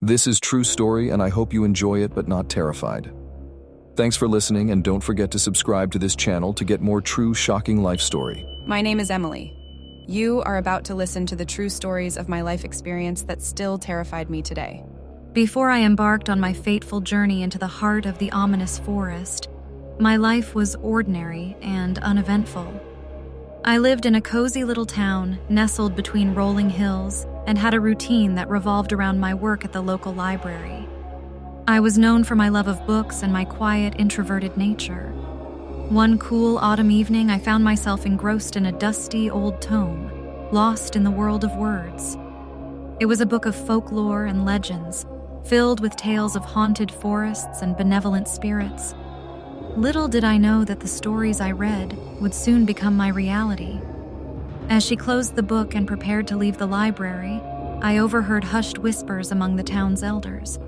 This is True Story, and I hope you enjoy it but not terrified. Thanks for listening, and don't forget to subscribe to this channel to get more true, shocking life story. My name is Emily. You are about to listen to the true stories of my life experience that still terrified me today. Before I embarked on my fateful journey into the heart of the ominous forest, my life was ordinary and uneventful. I lived in a cozy little town nestled between rolling hills and had a routine that revolved around my work at the local library. I was known for my love of books and my quiet, introverted nature. One cool autumn evening, I found myself engrossed in a dusty old tome, lost in the world of words. It was a book of folklore and legends, filled with tales of haunted forests and benevolent spirits. Little did I know that the stories I read would soon become my reality. As she closed the book and prepared to leave the library, I overheard hushed whispers among the town's elders.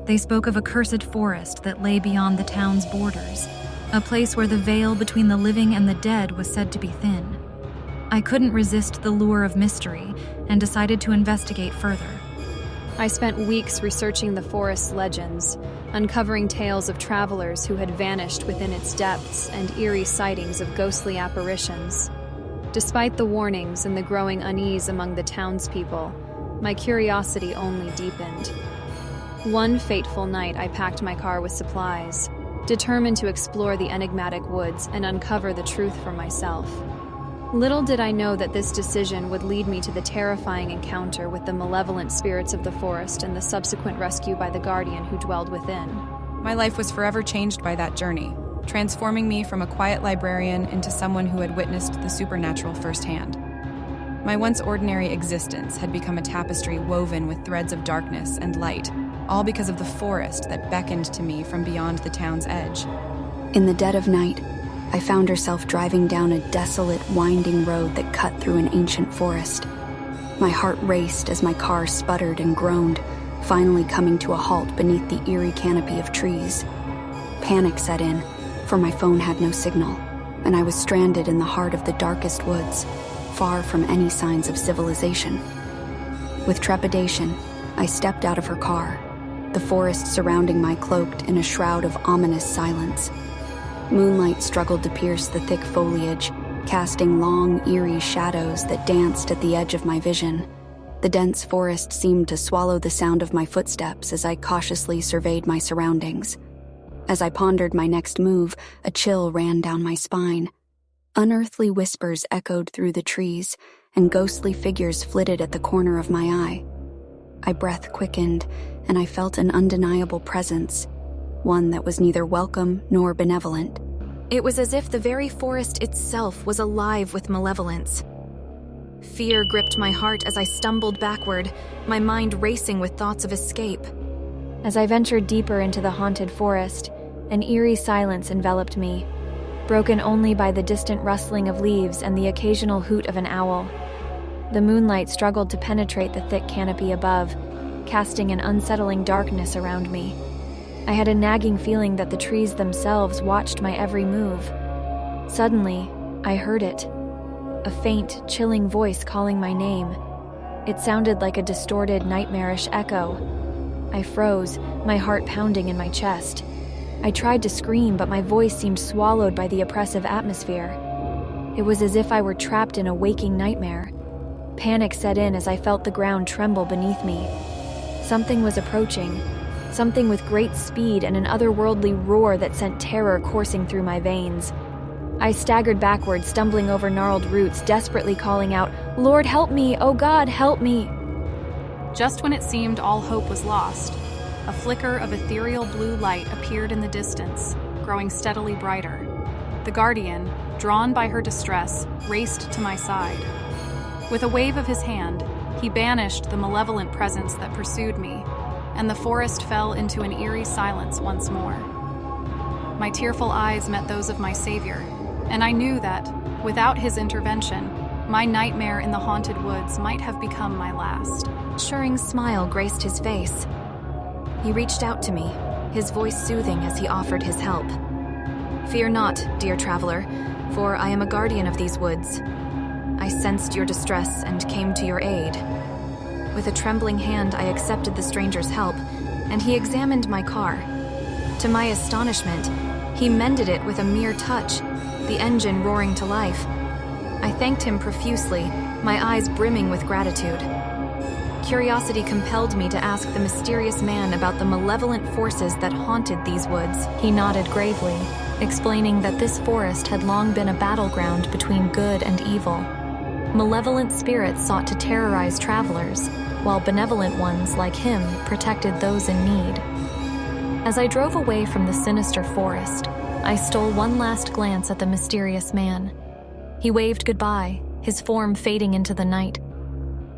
They spoke of a cursed forest that lay beyond the town's borders, a place where the veil between the living and the dead was said to be thin. I couldn't resist the lure of mystery and decided to investigate further. I spent weeks researching the forest's legends, uncovering tales of travelers who had vanished within its depths and eerie sightings of ghostly apparitions. Despite the warnings and the growing unease among the townspeople, my curiosity only deepened. One fateful night, I packed my car with supplies, determined to explore the enigmatic woods and uncover the truth for myself. Little did I know that this decision would lead me to the terrifying encounter with the malevolent spirits of the forest and the subsequent rescue by the guardian who dwelled within. My life was forever changed by that journey, transforming me from a quiet librarian into someone who had witnessed the supernatural firsthand. My once ordinary existence had become a tapestry woven with threads of darkness and light, all because of the forest that beckoned to me from beyond the town's edge. In the dead of night, I found herself driving down a desolate, winding road that cut through an ancient forest. My heart raced as my car sputtered and groaned, finally coming to a halt beneath the eerie canopy of trees. Panic set in, for my phone had no signal, and I was stranded in the heart of the darkest woods, far from any signs of civilization. With trepidation, I stepped out of her car, the forest surrounding my cloaked in a shroud of ominous silence. Moonlight struggled to pierce the thick foliage, casting long, eerie shadows that danced at the edge of my vision. The dense forest seemed to swallow the sound of my footsteps as I cautiously surveyed my surroundings. As I pondered my next move, a chill ran down my spine. Unearthly whispers echoed through the trees, and ghostly figures flitted at the corner of my eye. My breath quickened, and I felt an undeniable presence, one that was neither welcome nor benevolent. It was as if the very forest itself was alive with malevolence. Fear gripped my heart as I stumbled backward, my mind racing with thoughts of escape. As I ventured deeper into the haunted forest, an eerie silence enveloped me, broken only by the distant rustling of leaves and the occasional hoot of an owl. The moonlight struggled to penetrate the thick canopy above, casting an unsettling darkness around me. I had a nagging feeling that the trees themselves watched my every move. Suddenly, I heard it. A faint, chilling voice calling my name. It sounded like a distorted, nightmarish echo. I froze, my heart pounding in my chest. I tried to scream, but my voice seemed swallowed by the oppressive atmosphere. It was as if I were trapped in a waking nightmare. Panic set in as I felt the ground tremble beneath me. Something was approaching. Something with great speed and an otherworldly roar that sent terror coursing through my veins. I staggered backward, stumbling over gnarled roots, desperately calling out, "Lord, help me! Oh God, help me!" Just when it seemed all hope was lost, a flicker of ethereal blue light appeared in the distance, growing steadily brighter. The guardian, drawn by her distress, raced to my side. With a wave of his hand, he banished the malevolent presence that pursued me, and the forest fell into an eerie silence once more. My tearful eyes met those of my savior, and I knew that, without his intervention, my nightmare in the haunted woods might have become my last. A reassuring smile graced his face. He reached out to me, his voice soothing as he offered his help. "Fear not, dear traveler, for I am a guardian of these woods. I sensed your distress and came to your aid. With a trembling hand, I accepted the stranger's help, and he examined my car. To my astonishment, he mended it with a mere touch, the engine roaring to life. I thanked him profusely, my eyes brimming with gratitude. Curiosity compelled me to ask the mysterious man about the malevolent forces that haunted these woods. He nodded gravely, explaining that this forest had long been a battleground between good and evil. Malevolent spirits sought to terrorize travelers, while benevolent ones like him protected those in need. As I drove away from the sinister forest, I stole one last glance at the mysterious man. He waved goodbye, his form fading into the night.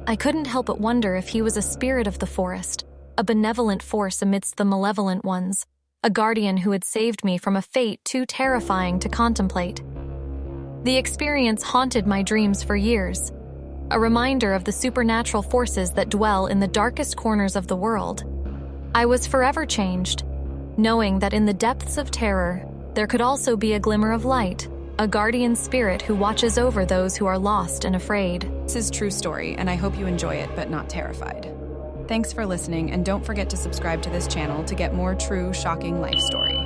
I couldn't help but wonder if he was a spirit of the forest, a benevolent force amidst the malevolent ones, a guardian who had saved me from a fate too terrifying to contemplate. The experience haunted my dreams for years, a reminder of the supernatural forces that dwell in the darkest corners of the world. I was forever changed, knowing that in the depths of terror, there could also be a glimmer of light, a guardian spirit who watches over those who are lost and afraid. This is true story, and I hope you enjoy it, but not terrified. Thanks for listening, and don't forget to subscribe to this channel to get more true, shocking life stories.